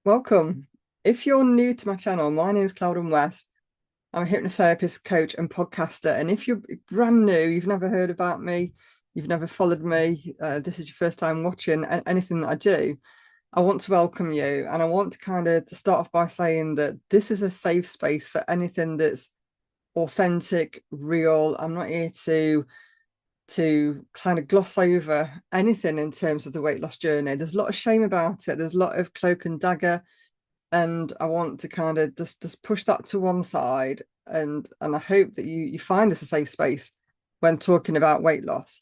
Welcome. If you're new to my channel, my name is Claudine West. I'm a hypnotherapist, coach, and podcaster. And if you're brand new, you've never heard about me, you've never followed me, this is your first time watching anything that I do, I want to welcome you. And I want to kind of start off by saying that this is a safe space for anything that's authentic, real. I'm not here to kind of gloss over anything in terms of the weight loss journey. There's a lot of shame about it. There's a lot of cloak and dagger, and I want to kind of just push that to one side. And I hope that you find this a safe space when talking about weight loss.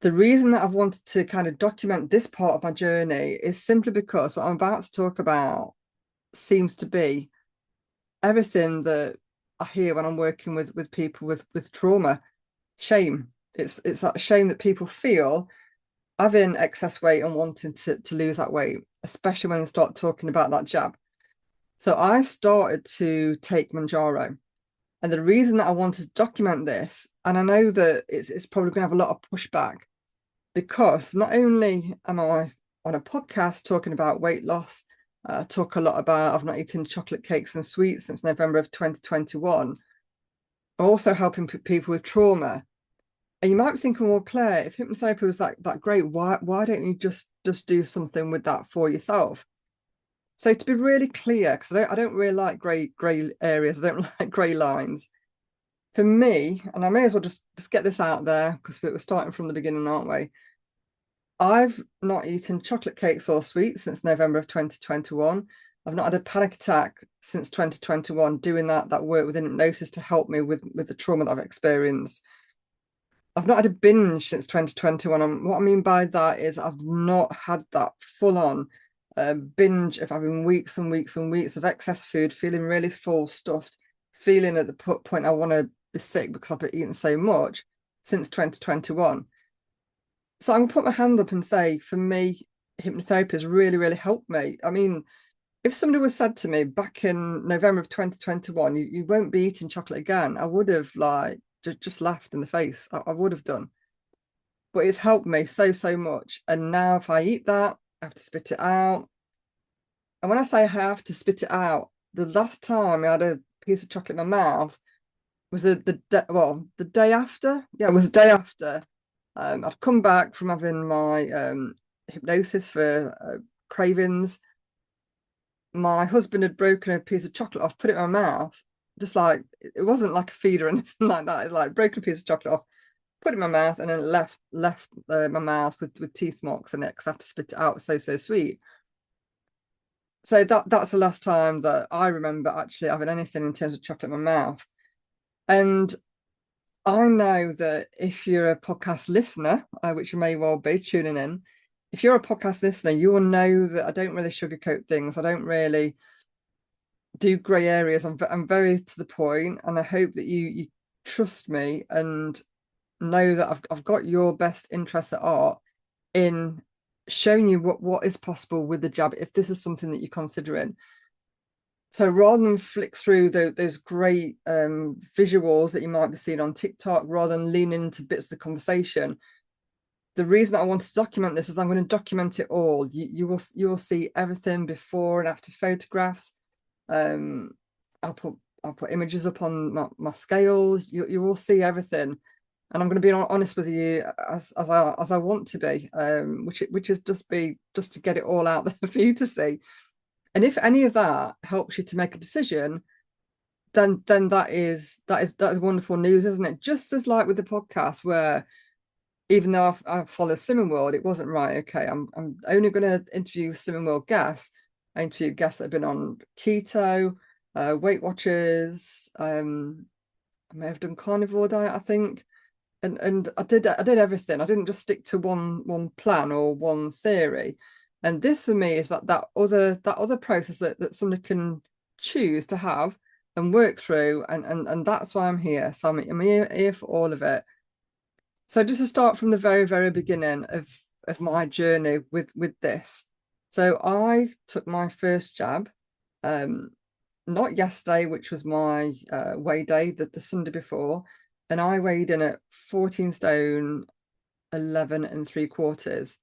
The reason that I've wanted to kind of document this part of my journey is simply because what I'm about to talk about seems to be everything that I hear when I'm working with people with trauma. Shame. It's that shame that people feel having excess weight and wanting to lose that weight, especially when they start talking about that jab. So I started to take Mounjaro. And the reason that I wanted to document this, and I know that it's probably going to have a lot of pushback, because not only am I on a podcast talking about weight loss, I talk a lot about I've not eaten chocolate cakes and sweets since November of 2021. I'm also helping people with trauma. And you might be thinking, well, Claire, if hypnotherapy was that great, why don't you just do something with that for yourself? So to be really clear, because I don't really like grey areas, I don't like grey lines. For me, and I may as well just get this out there because we're starting from the beginning, aren't we? I've not eaten chocolate cakes or sweets since November of 2021. I've not had a panic attack since 2021, doing that work within hypnosis to help me with the trauma that I've experienced. I've not had a binge since 2021. And what I mean by that is I've not had that full-on binge of having weeks and weeks and weeks of excess food, feeling really full, stuffed, feeling at the point I want to be sick because I've been eating so much since 2021. So I'm going to put my hand up and say, for me, hypnotherapy has really, really helped me. I mean, if somebody was said to me back in November of 2021, you won't be eating chocolate again, I would have like just laughed in the face. I would have done. But it's helped me so much. And now if I eat that, I have to spit it out. And when I say I have to spit it out, the last time I had a piece of chocolate in my mouth was the day after. Yeah, it was the day after. I'd come back from having my hypnosis for cravings. My husband had broken a piece of chocolate off, put it in my mouth, just like it wasn't like a feed or anything like that. It's like broken a piece of chocolate off, put it in my mouth, and then left my mouth with teeth marks in it because I had to spit it out. So sweet. So that's the last time that I remember actually having anything in terms of chocolate in my mouth. And I know that if you're a podcast listener, which you may well be tuning in, if you're a podcast listener, you will know that I don't really sugarcoat things. I don't really do grey areas. I'm very to the point, and I hope that you trust me and know that I've got your best interests at heart in showing you what is possible with the jab if this is something that you're considering. So rather than flick through those great visuals that you might be seeing on TikTok, rather than lean into bits of the conversation, the reason I want to document this is I'm going to document it all. You will see everything before and after photographs. I'll put images up on my scale. You will see everything, and I'm going to be honest with you as I want to be, which is just to get it all out there for you to see. And if any of that helps you to make a decision, then that is wonderful news, isn't it? Just as like with the podcast, where even though I've followed Slimming World, it wasn't right. Okay, I'm only going to interview Slimming World guests. I interviewed guests that have been on keto, Weight Watchers. I may have done carnivore diet, I think, and I did everything. I didn't just stick to one plan or one theory. And this for me is that other process that somebody can choose to have and work through, and that's why I'm here. So I'm here for all of it. So just to start from the very beginning of my journey with this. So I took my first jab, not yesterday, which was my weigh day, the Sunday before, and I weighed in at 14 stone 11 3/4.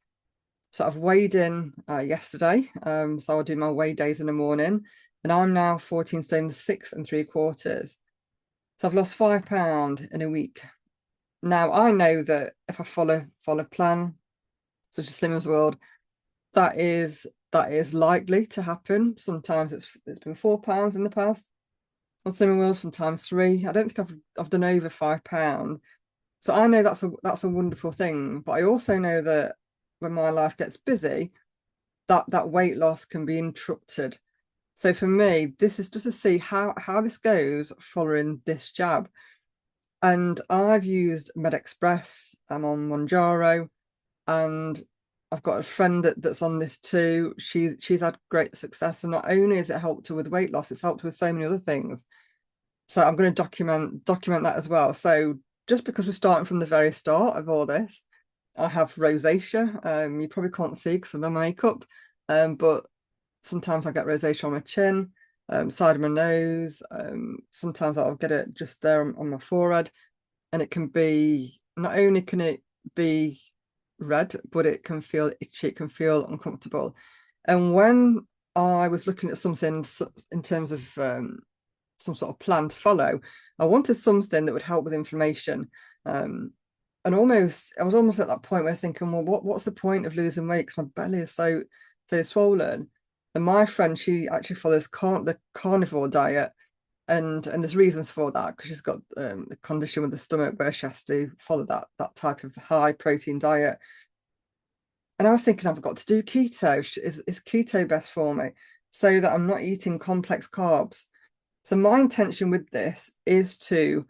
So I've weighed in yesterday. So I'll do my weigh days in the morning, and I'm now 14 stone 6 3/4. So I've lost £5 in a week. Now I know that if I follow plan, such as Slimmers World, that is likely to happen. Sometimes it's been £4 in the past on Slimming World, sometimes 3. I don't think I've done over £5. So I know that's a wonderful thing. But I also know that when my life gets busy, that weight loss can be interrupted. So for me, this is just to see how this goes following this jab. And I've used MedExpress. I'm on Mounjaro, and I've got a friend that's on this too. She's had great success, and not only has it helped her with weight loss, it's helped her with so many other things. So I'm going to document that as well. So just because we're starting from the very start of all this, I have rosacea. You probably can't see because of my makeup, but sometimes I get rosacea on my chin, side of my nose. Sometimes I'll get it just there on my forehead, and it can be, not only can it be red, but it can feel itchy, it can feel uncomfortable. And when I was looking at something in terms of some sort of plan to follow, I wanted something that would help with inflammation. And I was almost at that point where thinking, well, what's the point of losing weight? Because my belly is so swollen. And my friend, she actually follows the carnivore diet, and there's reasons for that, because she's got a condition with the stomach where she has to follow that type of high protein diet. And I was thinking, I've got to do keto. Is keto best for me, so that I'm not eating complex carbs? So my intention with this is to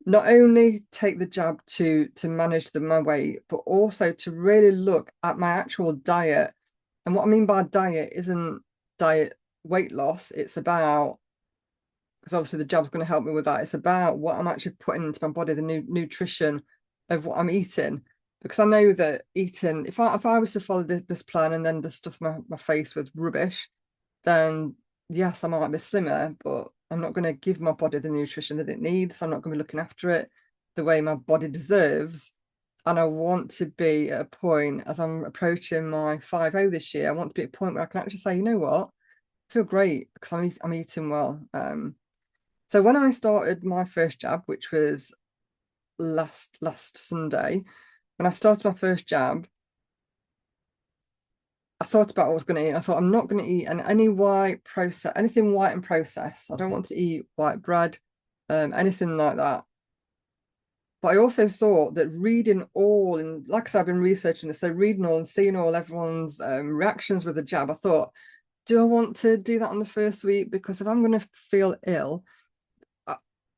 not only take the jab to manage my weight, but also to really look at my actual diet. And what I mean by diet isn't diet weight loss. It's about, because obviously the jab's going to help me with that. It's about what I'm actually putting into my body, the nutrition of what I'm eating. Because I know that eating, if I was to follow this plan and then just stuff my face with rubbish, then yes, I might be slimmer, but I'm not going to give my body the nutrition that it needs. I'm not going to be looking after it the way my body deserves. And I want to be at a point, as I'm approaching my 50 this year, I want to be at a point where I can actually say, you know what, I feel great because I'm eating well. So when I started my first jab, which was last Sunday, when I started my first jab, I thought about what I was going to eat. I thought, I'm not going to eat anything white and processed. I don't want to eat white bread, anything like that. But I also thought that reading all, and like I said, I've been researching this, so reading all and seeing all everyone's reactions with the jab, I thought, do I want to do that on the first week? Because if I'm going to feel ill,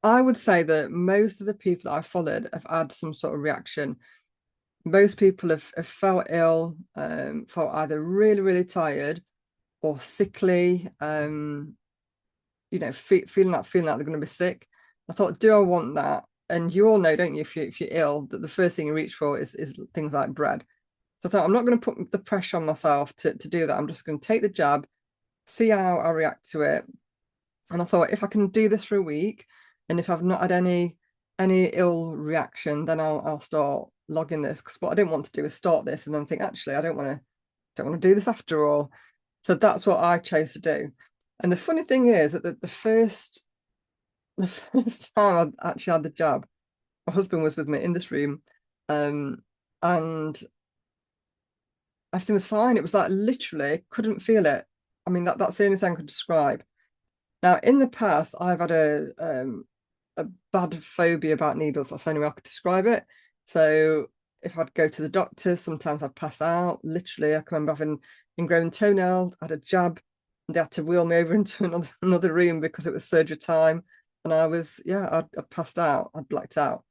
I would say that most of the people that I followed have had some sort of reaction. Most people have felt ill, felt either really, really tired or sickly, feeling like they're going to be sick. I thought, do I want that? And you all know, don't you, if you're ill, that the first thing you reach for is things like bread. So I thought, I'm not going to put the pressure on myself to do that. I'm just going to take the jab, see how I react to it. And I thought, if I can do this for a week, and if I've not had any ill reaction, then I'll start logging this. Because what I didn't want to do is start this and then think, actually, I don't want to do this after all. So that's what I chose to do. And the funny thing is that the first time I actually had the jab, my husband was with me in this room, and everything was fine. It was like literally couldn't feel it. I mean, that's the only thing I could describe. Now, in the past, I've had a bad phobia about needles. That's the only way I could describe it. So if I'd go to the doctor, sometimes I'd pass out. Literally, I can remember having ingrown toenail, I had a jab, and they had to wheel me over into another room because it was surgery time. And I'd passed out, I'd blacked out.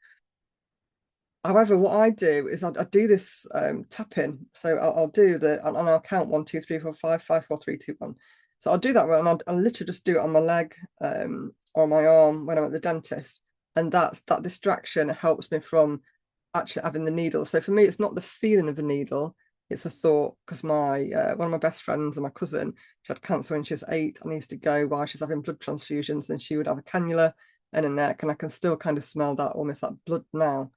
However, what I do is I do this tapping. So I'll do and I'll count 1, 2, 3, 4, 5, 5, 4, 3, 2, 1. So I'll do that one, and I'll literally just do it on my leg or my arm when I'm at the dentist. And that distraction helps me from actually having the needle. So for me, it's not the feeling of the needle, it's a thought. Because my one of my best friends and my cousin, she had cancer when she was 8, and I used to go while she's having blood transfusions, and she would have a cannula in her neck, and I can still kind of smell that, almost like blood now.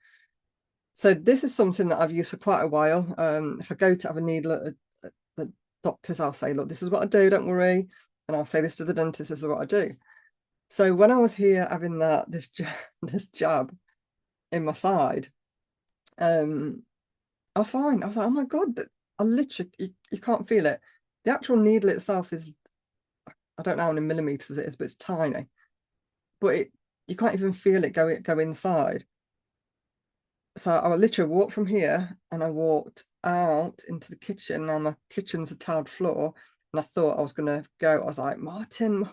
So this is something that I've used for quite a while. If I go to have a needle at the doctor's, I'll say, look, this is what I do, don't worry. And I'll say this to the dentist, this is what I do. So when I was here having this jab in my side, I was fine. I was like, oh my God, I literally, you can't feel it. The actual needle itself is, I don't know how many millimeters it is, but it's tiny. But you can't even feel it go inside. So I literally walked from here and I walked out into the kitchen. Now my kitchen's a tiled floor, and I thought I was gonna go. I was like, Martin.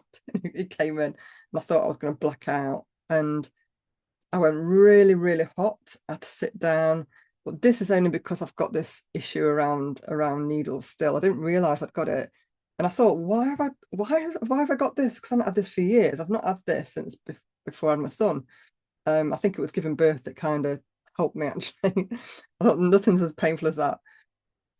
He came in, and I thought I was gonna black out. And I went really, really hot. I had to sit down. But this is only because I've got this issue around needles still. I didn't realize I'd got it. And I thought, why have I got this? Because I've not had this for years. I've not had this since before I had my son. I think it was giving birth that kind of helped me actually. I thought nothing's as painful as that.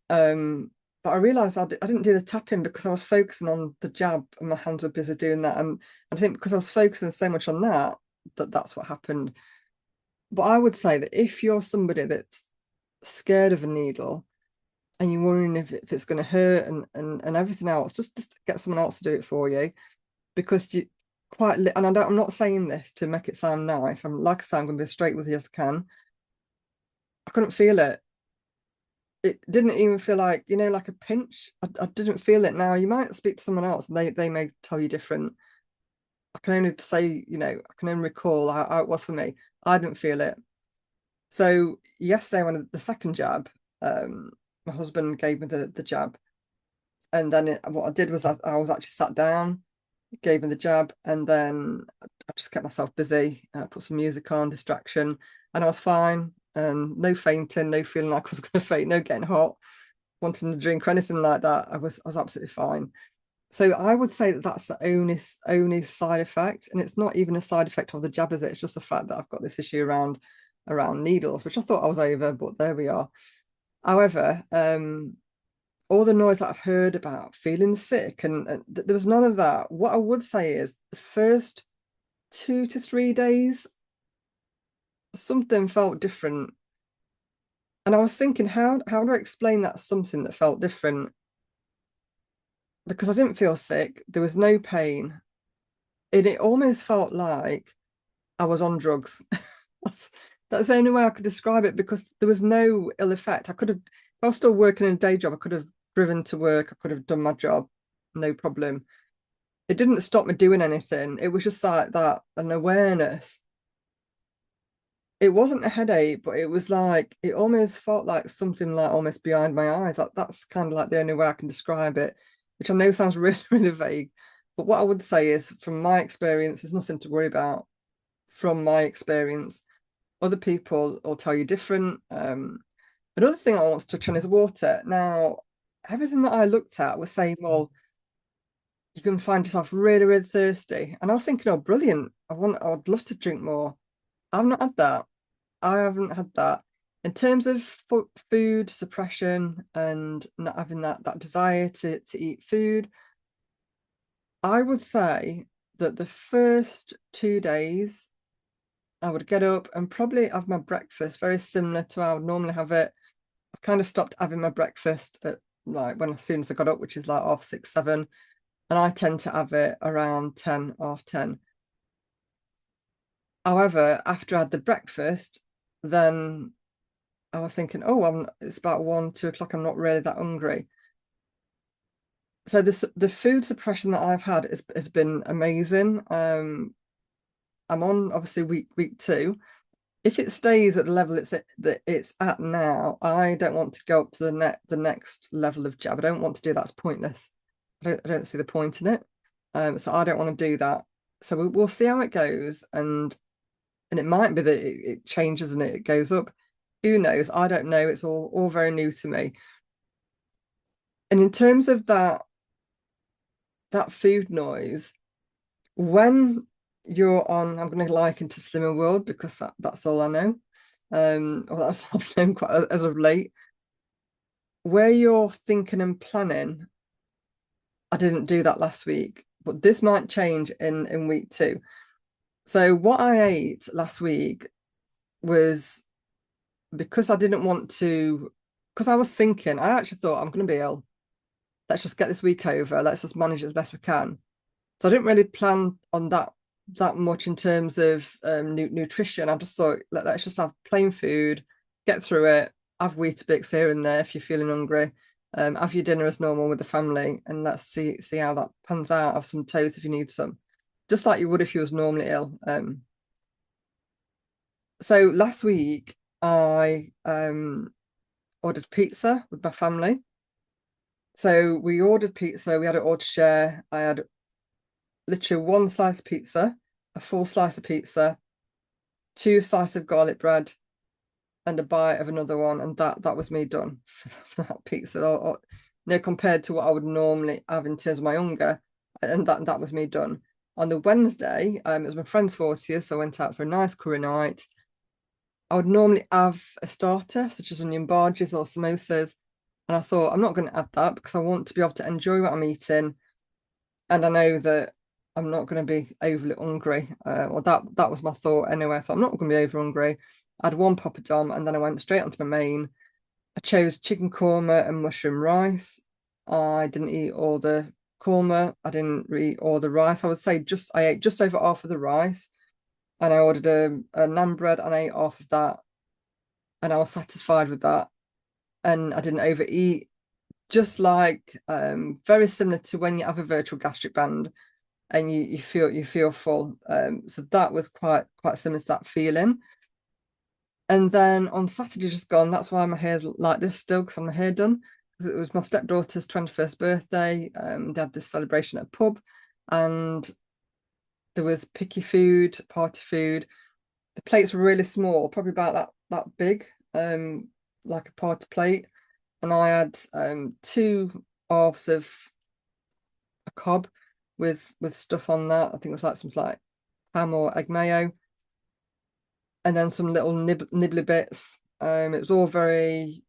But I realized I didn't do the tapping because I was focusing on the jab and my hands were busy doing that. And I think because I was focusing so much on that, that's what happened. But I would say that if you're somebody that's scared of a needle and you're wondering if it's going to hurt and everything else, just get someone else to do it for you, because you and I'm not saying this to make it sound nice. Like I say, I'm going to be as straight with you as I can. I couldn't feel it. It didn't even feel like, like a pinch. I didn't feel it. Now you might speak to someone else and they may tell you different. I can only say, I can only recall how it was for me. I didn't feel it. So yesterday, when the second jab, my husband gave me the jab, and then what I did was I was actually sat down, gave me the jab, and then I just kept myself busy, put some music on, distraction, and I was fine. No fainting, no feeling like I was going to faint, no getting hot, wanting to drink or anything like that. I was absolutely fine. So I would say that that's the only side effect, and it's not even a side effect of the jab, is it? It's just the fact that I've got this issue around needles, which I thought I was over, but there we are. However, all the noise that I've heard about feeling sick, and there was none of that. What I would say is the first 2 to 3 days, something felt different. And I was thinking, how do I explain that something that felt different? Because I didn't feel sick, there was no pain, and it almost felt like I was on drugs. That's the only way I could describe it, because there was no ill effect. I could have, if I was still working in a day job, I could have driven to work, I could have done my job, no problem. It didn't stop me doing anything. It was just like that, an awareness. It wasn't a headache, but it was like, it almost felt like something like almost behind my eyes. That's kind of like the only way I can describe it, which I know sounds really, really vague. But what I would say is, from my experience, there's nothing to worry about. From my experience, other people will tell you different. Another thing I want to touch on is water. Now, everything that I looked at was saying, well, you can find yourself really, really thirsty. And I was thinking, oh, brilliant. I'd love to drink more. I've not had that. I haven't had that. In terms of food suppression and not having that desire to eat food, I would say that the first 2 days, I would get up and probably have my breakfast very similar to how I would normally have it. I've kind of stopped having my breakfast at like as soon as I got up, which is like 6, 7. And I tend to have it around 10, 10. However, after I had the breakfast, then I was thinking, oh, it's about 1, 2 o'clock. I'm not really that hungry. So the food suppression that I've had has been amazing. I'm on obviously week 2. If it stays at the level it's at now, I don't want to go up to the next level of jab. I don't want to do that. It's pointless. I don't see the point in it. So I don't want to do that. So we'll see how it goes, and it might be that it changes and it goes up. Who knows? I don't know. It's all very new to me. And in terms of that food noise, when you're on, I'm going to liken to Slimming World, because that's all I know. Or that's all I've known quite as of late. Where you're thinking and planning, I didn't do that last week, but this might change in week 2. So what I ate last week was because I didn't want to, because I was thinking, I actually thought I'm going to be ill. Let's just get this week over. Let's just manage it as best we can. So I didn't really plan on that much in terms of nutrition. I just thought, let's just have plain food, get through it, have Weetabix here and there if you're feeling hungry, have your dinner as normal with the family, and let's see how that pans out. Have some toast if you need some, just like you would if you was normally ill. So last week I ordered pizza with my family. So we ordered pizza. We had it all to share. I had literally one slice of pizza, a full slice of pizza, 2 slices of garlic bread, and a bite of another one, and that was me done for that pizza. Or, compared to what I would normally have in terms of my hunger, and that was me done. On the Wednesday, it was my friend's 40th, so I went out for a nice curry night. I would normally have a starter, such as onion bhajis or samosas, and I thought I'm not going to add that because I want to be able to enjoy what I'm eating, and I know that I'm not going to be overly hungry. Or that was my thought anyway. I thought I'm not going to be over hungry. I had one papadom, and then I went straight onto my main. I chose chicken korma and mushroom rice. I didn't eat all the korma. I didn't eat all the rice. I would say I ate just over half of the rice, and I ordered a naan bread and I ate half of that, and I was satisfied with that. And I didn't overeat. Just like very similar to when you have a virtual gastric band and you feel full. So that was quite similar to that feeling. And then on Saturday just gone, that's why my hair's like this still, because I'm my hair done. Because it was my stepdaughter's 21st birthday. They had this celebration at a pub, and there was picky food, party food. The plates were really small, probably about that big, like a party plate. And I had 2 halves of a cob with stuff on that. I think it was like some like ham or egg mayo, and then some little nibbly bits. It was all very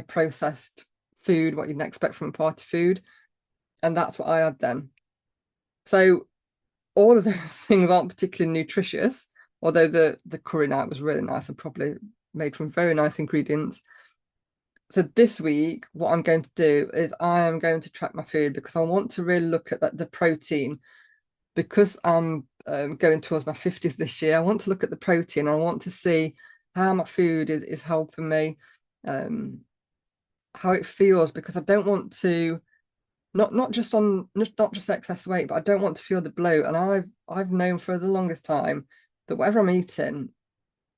processed food, what you'd expect from a party food, and that's what I had then. So all of those things aren't particularly nutritious, although the curry night was really nice and probably made from very nice ingredients. So this week, what I'm going to do is I am going to track my food because I want to really look at the protein, because I'm going towards my 50th this year. I want to look at the protein. I want to see how my food is helping me, how it feels, because I don't want to not just excess weight, but I don't want to feel the bloat. And I've known for the longest time that whatever I'm eating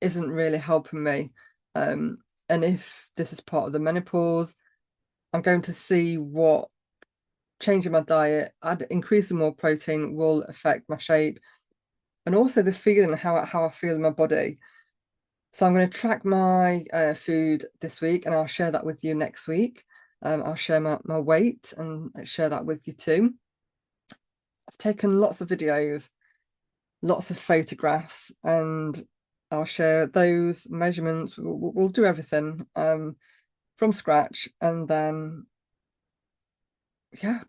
isn't really helping me. And if this is part of the menopause, I'm going to see what changing my diet, increasing more protein will affect my shape, and also the feeling, how I feel in my body. So I'm going to track my food this week, and I'll share that with you next week. I'll share my weight and share that with you too. I've taken lots of videos, lots of photographs, and I'll share those measurements. We'll do everything from scratch, and then yeah,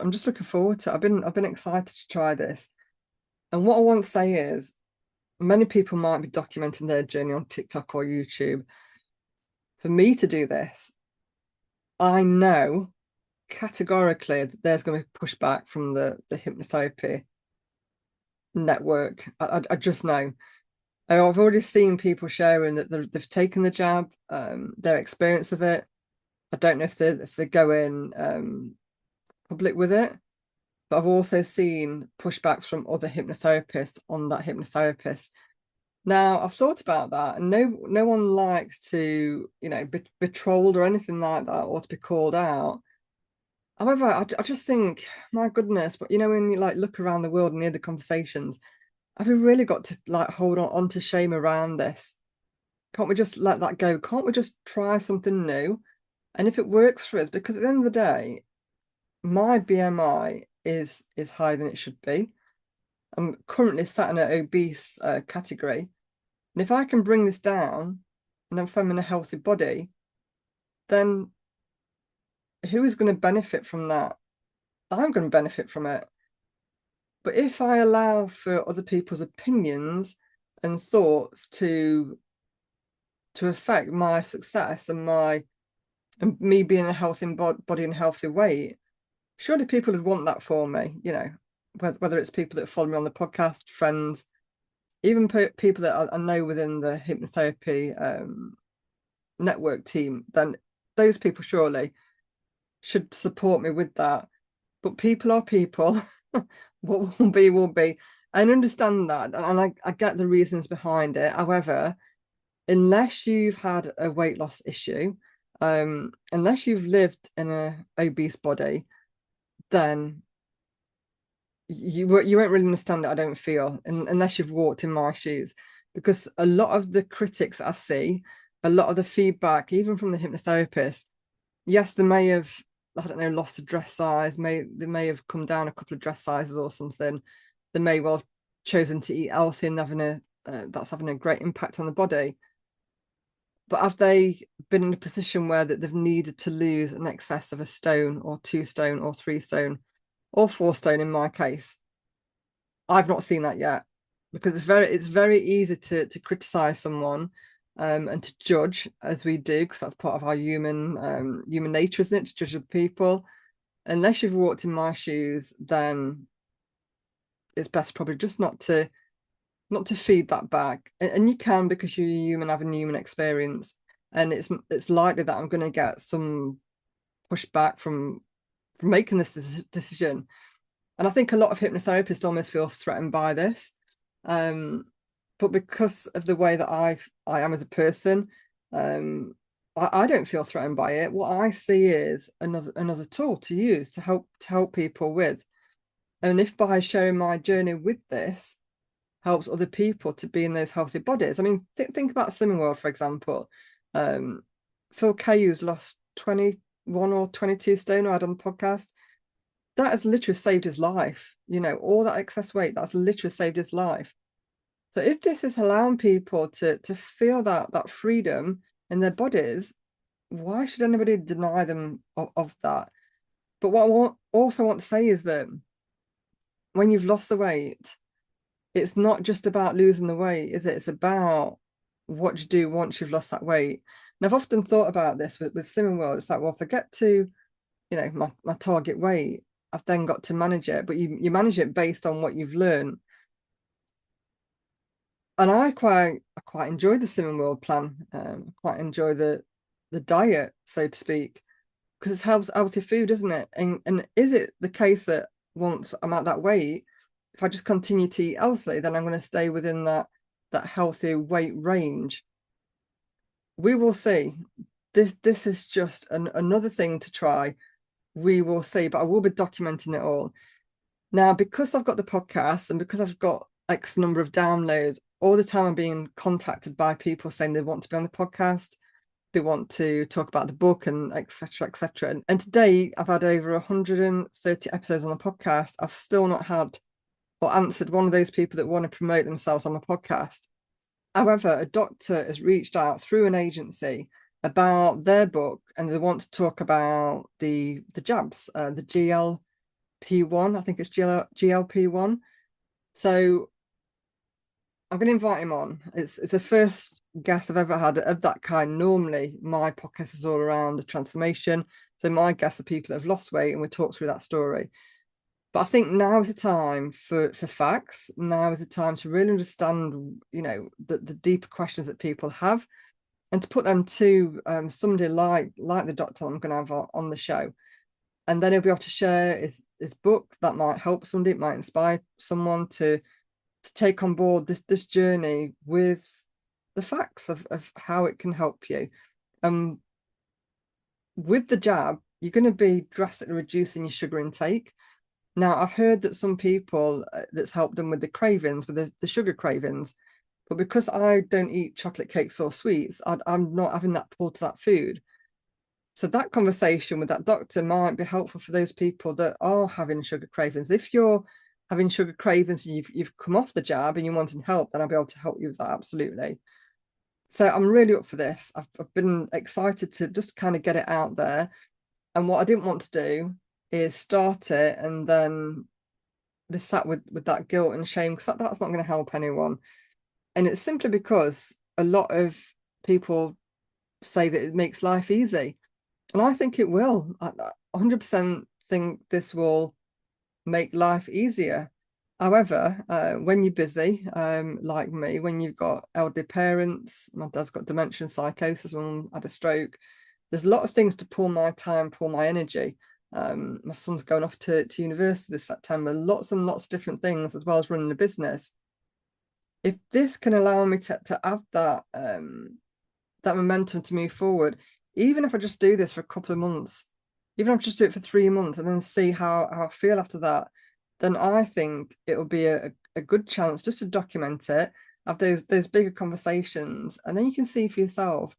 I'm just looking forward to it. I've been excited to try this. And what I want to say is, many people might be documenting their journey on TikTok or YouTube. For me to do this, I know categorically that there's going to be pushback from the hypnotherapy network. I just know. I've already seen people sharing that they've taken the jab, their experience of it. I don't know if they're going public with it, but I've also seen pushbacks from other hypnotherapists on that hypnotherapist. Now, I've thought about that, and no one likes to, be trolled or anything like that, or to be called out. However, I just think, my goodness, but when you look around the world and hear the conversations, have we really got to hold on to shame around this? Can't we just let that go? Can't we just try something new? And if it works for us, because at the end of the day, my BMI is higher than it should be. I'm currently sat in an obese category. And if I can bring this down, and if I'm in a healthy body, then who is going to benefit from that? I'm going to benefit from it. But if I allow for other people's opinions and thoughts to affect my success and me being a healthy body and healthy weight, surely people would want that for me, you know, whether it's people that follow me on the podcast, friends, even people that I know within the hypnotherapy network team, then those people surely should support me with that. But people are people. What will be. And understand that, and I get the reasons behind it. However, unless you've had a weight loss issue, unless you've lived in an obese body, then you won't really understand it, I don't feel, unless you've walked in my shoes. Because a lot of the critics I see, a lot of the feedback, even from the hypnotherapist, yes, they may have, I don't know, lost a dress size, they may have come down a couple of dress sizes or something. They may well have chosen to eat healthy and that's having a great impact on the body. But have they been in a position where that they've needed to lose an excess of a stone or 2 stone or 3 stone or 4 stone in my case? I've not seen that yet, because it's very easy to criticize someone and to judge, as we do, because that's part of our human nature, isn't it, to judge other people. Unless you've walked in my shoes, then it's best probably just not to feed that back. And you can, because you're human, having human experience, and it's likely that I'm going to get some pushback from making this decision. And I think a lot of hypnotherapists almost feel threatened by this. But because of the way that I am as a person, I don't feel threatened by it. What I see is another tool to use to help people with. And if by sharing my journey with this helps other people to be in those healthy bodies. I mean, think about Slimming World, for example. Phil Kayu's lost 21 or 22 stone, I had on the podcast. That has literally saved his life. You know, all that excess weight, that's literally saved his life. So if this is allowing people to feel that freedom in their bodies, why should anybody deny them of that? But what I also want to say is that when you've lost the weight, it's not just about losing the weight, is it? It's about what you do once you've lost that weight. And I've often thought about this with Slimming World. It's like, well, if I get to, you know, my target weight, I've then got to manage it. But you manage it based on what you've learned. And I quite enjoy the Slimming World plan. I quite enjoy the diet, so to speak, because it's healthy food, isn't it? And is it the case that once I'm at that weight, if I just continue to eat healthily, then I'm going to stay within that healthy weight range? We will see. This is just another thing to try. We will see, but I will be documenting it all. Now, because I've got the podcast and because I've got X number of downloads, all the time I'm being contacted by people saying they want to be on the podcast, they want to talk about the book, and etc. etc. And today I've had over 130 episodes on the podcast. I've still not had or answered one of those people that want to promote themselves on my podcast. However, a doctor has reached out through an agency about their book, and they want to talk about the jabs, the GLP-1. I think it's GLP-1. So I'm going to invite him on. It's the first guest I've ever had of that kind. Normally, my podcast is all around the transformation. So my guests are people that have lost weight, and we talk through that story. But I think now is the time for facts. Now is the time to really understand, you know, the deeper questions that people have, and to put them to somebody like the doctor I'm going to have on the show. And then he'll be able to share his book that might help somebody. It might inspire someone to take on board this journey with the facts of how it can help you. With the jab, you're going to be drastically reducing your sugar intake. Now, I've heard that some people, that's helped them with the cravings, with the sugar cravings, but because I don't eat chocolate cakes or sweets, I'm not having that pull to that food. So that conversation with that doctor might be helpful for those people that are having sugar cravings. If you're having sugar cravings and you've come off the jab and you're wanting help, then I'll be able to help you with that, absolutely. So I'm really up for this. I've been excited to just kind of get it out there. And what I didn't want to do is start it and then be sat with that guilt and shame, because that's not going to help anyone. And it's simply because a lot of people say that it makes life easy, and I think it will. I 100% think this will make life easier. However, when you're busy, like me, when you've got elderly parents, my dad's got dementia and psychosis, and had a stroke, there's a lot of things to pull my time, pull my energy. My son's going off to university this September, lots and lots of different things, as well as running a business. If this can allow me to have that that momentum to move forward, even if I just do this for a couple of months, even if I just do it for 3 months and then see how I feel after that, then I think it will be a good chance just to document it, have those bigger conversations, and then you can see for yourself.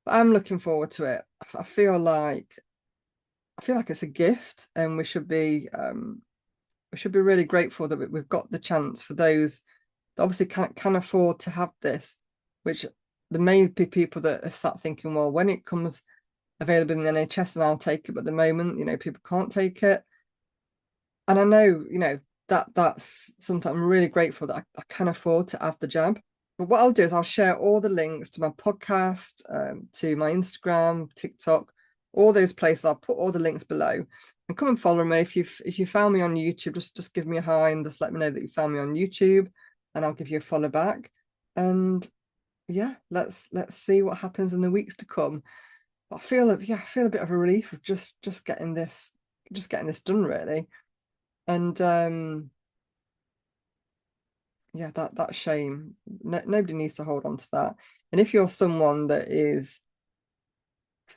But I'm looking forward to it. I feel like it's a gift, and we should be really grateful that we've got the chance for those that obviously can afford to have this, which there may be people that are sat thinking, well, when it comes available in the NHS, and I'll take it, but at the moment, people can't take it. And I know, that's something I'm really grateful that I can afford to have the jab. But what I'll do is I'll share all the links to my podcast, to my Instagram, TikTok, all those places. I'll put all the links below, and come and follow me. If you found me on YouTube, just give me a hi and just let me know that you found me on YouTube, and I'll give you a follow back. And yeah, let's see what happens in the weeks to come. But I feel a bit of a relief of just getting this done, really. And yeah, that shame. Nobody needs to hold on to that. And if you're someone that is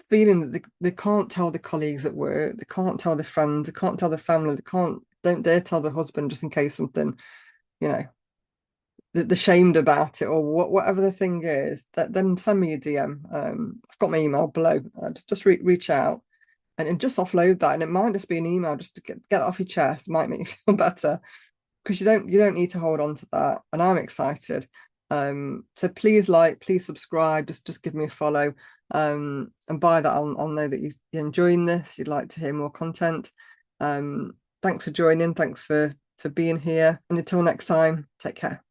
feeling that they can't tell the colleagues at work, they can't tell their friends, they can't tell their family, don't dare tell their husband just in case something, they're ashamed about it, or whatever the thing is, then send me a DM. I've got my email below. Just reach out and just offload that. And it might just be an email just to get it off your chest. It might make you feel better, because you don't need to hold on to that. And I'm excited. So please please subscribe, just give me a follow. And by that I'll know that you're enjoying this, you'd like to hear more content. Thanks for joining, thanks for being here, and until next time, take care.